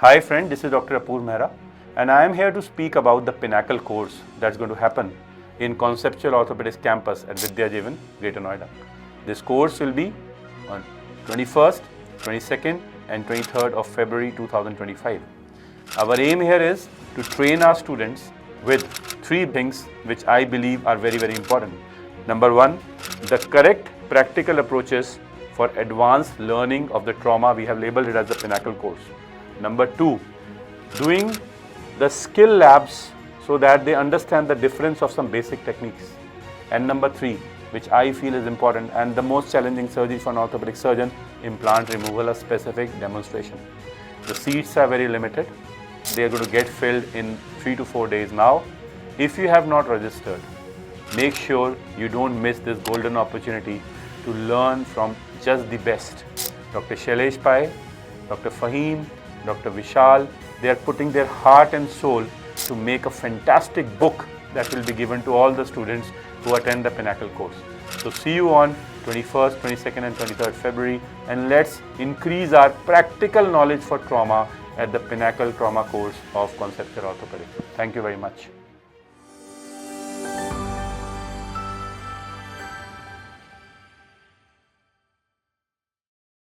Hi friend, this is Dr. Apurv Mehra and I am here to speak about the Pinnacle course that's going to happen in Conceptual Orthopedics campus at Vidya Jeevan, Greater Noida. This course will be on 21st, 22nd and 23rd of February 2025. Our aim here is to train our students with three things which I believe are very, very important. Number one, the correct practical approaches for advanced learning of the trauma. We have labeled it as the Pinnacle course. Number two, doing the skill labs so that they understand the difference of some basic techniques. And number three, which I feel is important and the most challenging surgery for an orthopedic surgeon, implant removal, a specific demonstration. The seats are very limited. They are going to get filled in 3 to 4 days now. If you have not registered, make sure you don't miss this golden opportunity to learn from just the best. Dr. Shailesh Pai, Dr. Fahim, Dr. Vishal, they are putting their heart and soul to make a fantastic book that will be given to all the students who attend the Pinnacle course. So see you on 21st, 22nd and 23rd February and let's increase our practical knowledge for trauma at the Pinnacle Trauma course of Conceptual Orthopedics. Thank you very much.